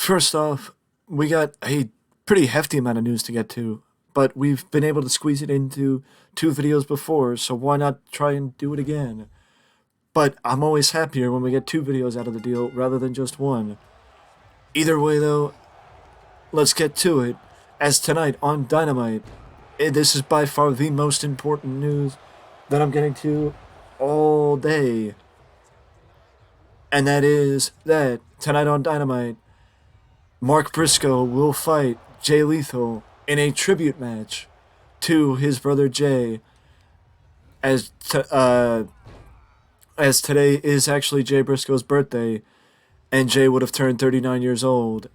First off, we got a pretty hefty amount of news to get to, but we've been able to squeeze it into two videos before, so why not try and do it again? But I'm always happier when we get two videos out of the deal rather than just one. Either way, though, let's get to it. As tonight on Dynamite, this is by far the most important news that I'm getting to all day. And that is that tonight on Dynamite, Mark Briscoe will fight Jay Lethal in a tribute match to his brother Jay, as today is actually Jay Briscoe's birthday, and Jay would have turned 39 years old.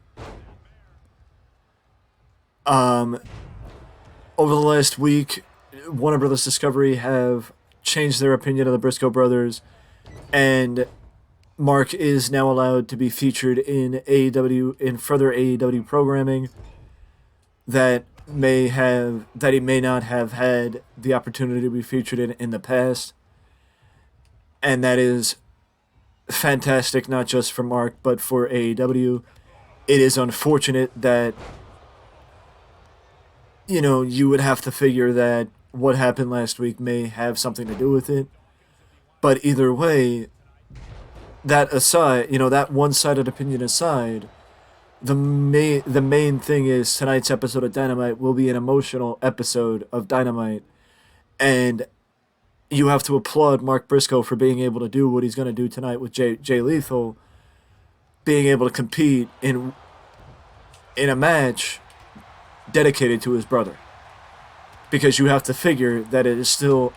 Over the last week, Warner Brothers Discovery have changed their opinion of the Briscoe brothers, and Mark is now allowed to be featured in further AEW programming that he may not have had the opportunity to be featured in the past. And that is fantastic, not just for Mark, but for AEW. It is unfortunate that, you would have to figure that what happened last week may have something to do with it. But either way, that aside, that one-sided opinion aside, the main thing is tonight's episode of Dynamite will be an emotional episode of Dynamite, and you have to applaud Mark Briscoe for being able to do what he's going to do tonight with Jay Lethal, being able to compete in a match dedicated to his brother. Because you have to figure that it is still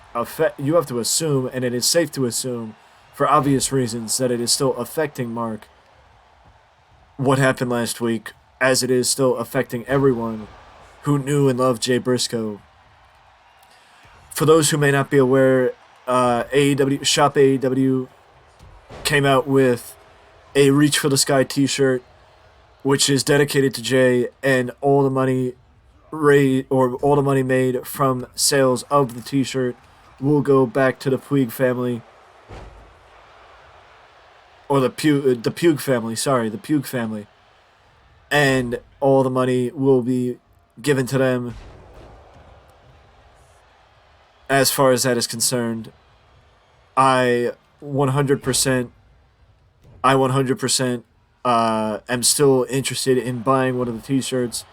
you have to assume, and it is safe to assume, for obvious reasons, that it is still affecting Mark, what happened last week, as it is still affecting everyone who knew and loved Jay Briscoe. For those who may not be aware, Shop AEW came out with a Reach for the Sky t-shirt, which is dedicated to Jay, and all the money made from sales of the t-shirt will go back to the Puig family. Or the Puig family. And all the money will be given to them. As far as that is concerned, I 100% am still interested in buying one of the t-shirts,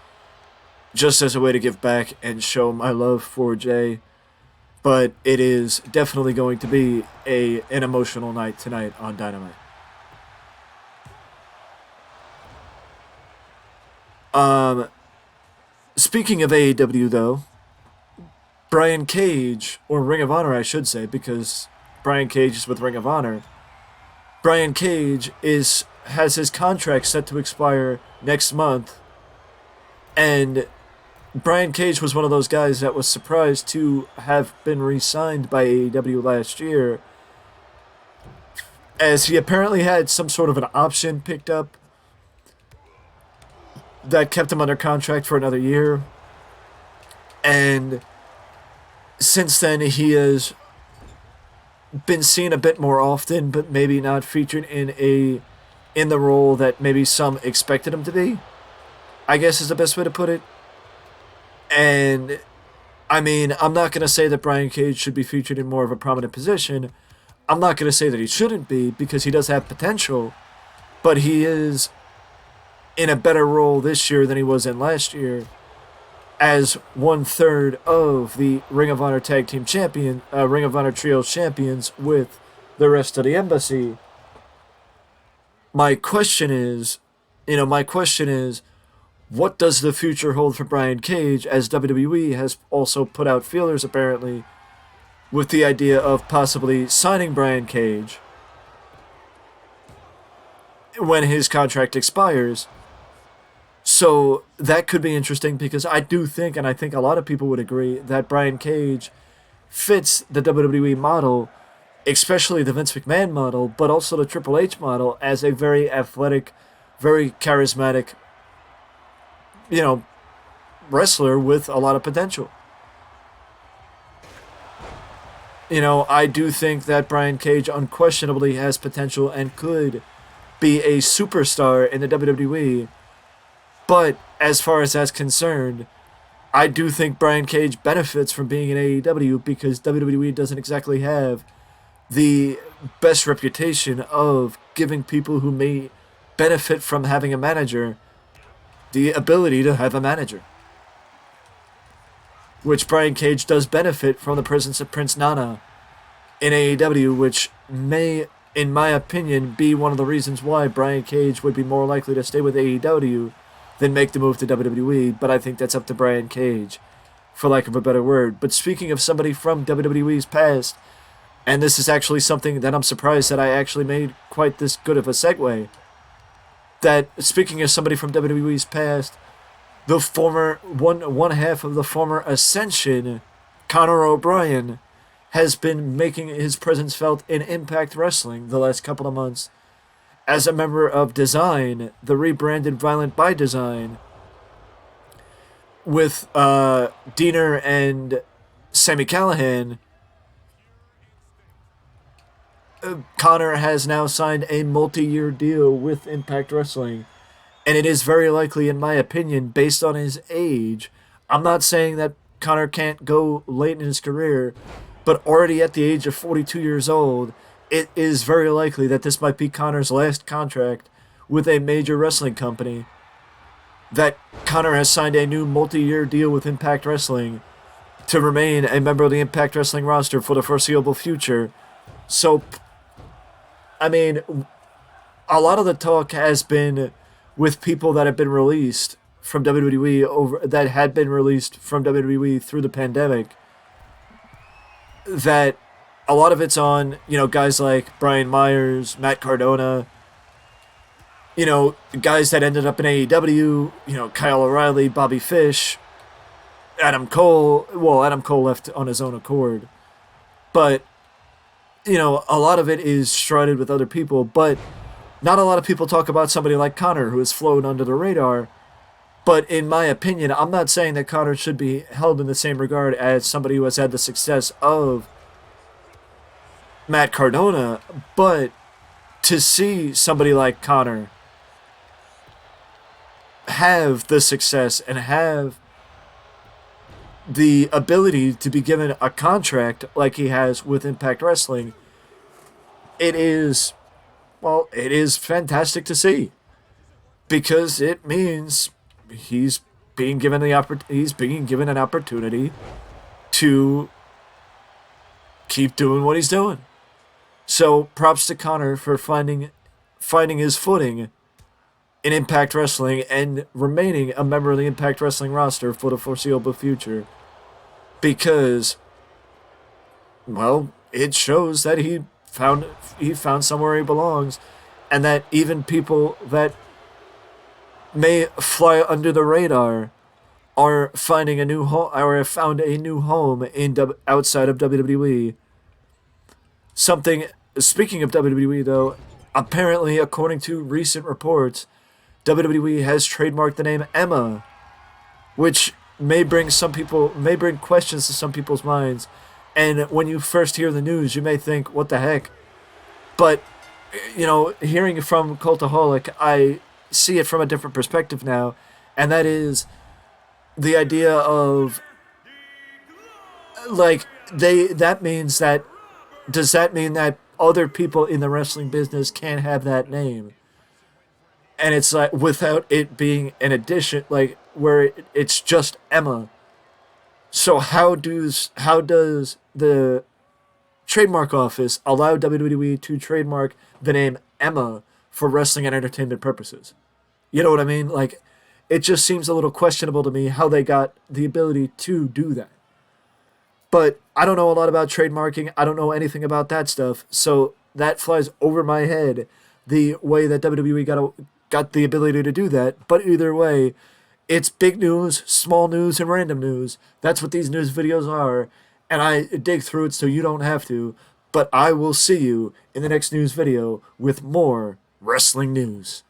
just as a way to give back and show my love for Jay. But it is definitely going to be an emotional night tonight on Dynamite. Speaking of AEW, though, Brian Cage, or Ring of Honor, I should say, because Brian Cage is with Ring of Honor. Brian Cage has his contract set to expire next month, and Brian Cage was one of those guys that was surprised to have been re-signed by AEW last year, as he apparently had some sort of an option picked up that kept him under contract for another year. And since then, he has been seen a bit more often, but maybe not featured in the role that maybe some expected him to be, I guess is the best way to put it. And, I mean, I'm not going to say that Brian Cage should be featured in more of a prominent position. I'm not going to say that he shouldn't be, because he does have potential, but he is in a better role this year than he was in last year, as 1/3 of the Ring of Honor Ring of Honor Trios champions with the rest of the embassy. My question is, what does the future hold for Brian Cage, as WWE has also put out feelers, apparently, with the idea of possibly signing Brian Cage when his contract expires. So that could be interesting, because I do think, and I think a lot of people would agree, that Brian Cage fits the WWE model, especially the Vince McMahon model, but also the Triple H model, as a very athletic, very charismatic, wrestler with a lot of potential. I do think that Brian Cage unquestionably has potential and could be a superstar in the WWE, But as far as that's concerned, I do think Brian Cage benefits from being in AEW because WWE doesn't exactly have the best reputation of giving people who may benefit from having a manager the ability to have a manager. Which Brian Cage does benefit from the presence of Prince Nana in AEW, which may, in my opinion, be one of the reasons why Brian Cage would be more likely to stay with AEW than make the move to WWE, but I think that's up to Brian Cage, for lack of a better word. But speaking of somebody from WWE's past, and this is actually something that I'm surprised that I actually made quite this good of a segue, that speaking of somebody from WWE's past, the former one half of the former Ascension, Conor O'Brien, has been making his presence felt in Impact Wrestling the last couple of months as a member of Design, the rebranded Violent by Design, with Diener and Sami Callihan. Conor has now signed a multi-year deal with Impact Wrestling, and it is very likely, in my opinion, based on his age. I'm not saying that Conor can't go late in his career, but already at the age of 42 years old, it is very likely that this might be Conor's last contract with a major wrestling company, that Conor has signed a new multi-year deal with Impact Wrestling to remain a member of the Impact Wrestling roster for the foreseeable future. So, I mean, a lot of the talk has been with people that have been released from WWE that had been released from WWE through the pandemic, that a lot of it's on, guys like Brian Myers, Matt Cardona, guys that ended up in AEW, Kyle O'Reilly, Bobby Fish, Adam Cole. Well, Adam Cole left on his own accord. But, a lot of it is shrouded with other people, but not a lot of people talk about somebody like Conor, who has flown under the radar. But in my opinion, I'm not saying that Conor should be held in the same regard as somebody who has had the success of Matt Cardona, but to see somebody like Conor have the success and have the ability to be given a contract like he has with Impact Wrestling, it is fantastic to see, because it means he's being given an opportunity to keep doing what he's doing. So props to Conor for finding his footing in Impact Wrestling and remaining a member of the Impact Wrestling roster for the foreseeable future, because, well, it shows that he found somewhere he belongs, and that even people that may fly under the radar are finding a new home, or have found a new home outside of WWE. Speaking of WWE, though, apparently, according to recent reports, WWE has trademarked the name Emma, which may bring questions to some people's minds. And when you first hear the news, you may think, what the heck? But, hearing from Cultaholic, I see it from a different perspective now, and that is the idea of, does that mean that other people in the wrestling business can't have that name? And it's like, without it being an addition, like, where it's just Emma. So how does the trademark office allow WWE to trademark the name Emma for wrestling and entertainment purposes? You know what I mean? Like, it just seems a little questionable to me how they got the ability to do that. But I don't know a lot about trademarking. I don't know anything about that stuff. So that flies over my head, the way that WWE got the ability to do that. But either way, it's big news, small news, and random news. That's what these news videos are. And I dig through it so you don't have to. But I will see you in the next news video with more wrestling news.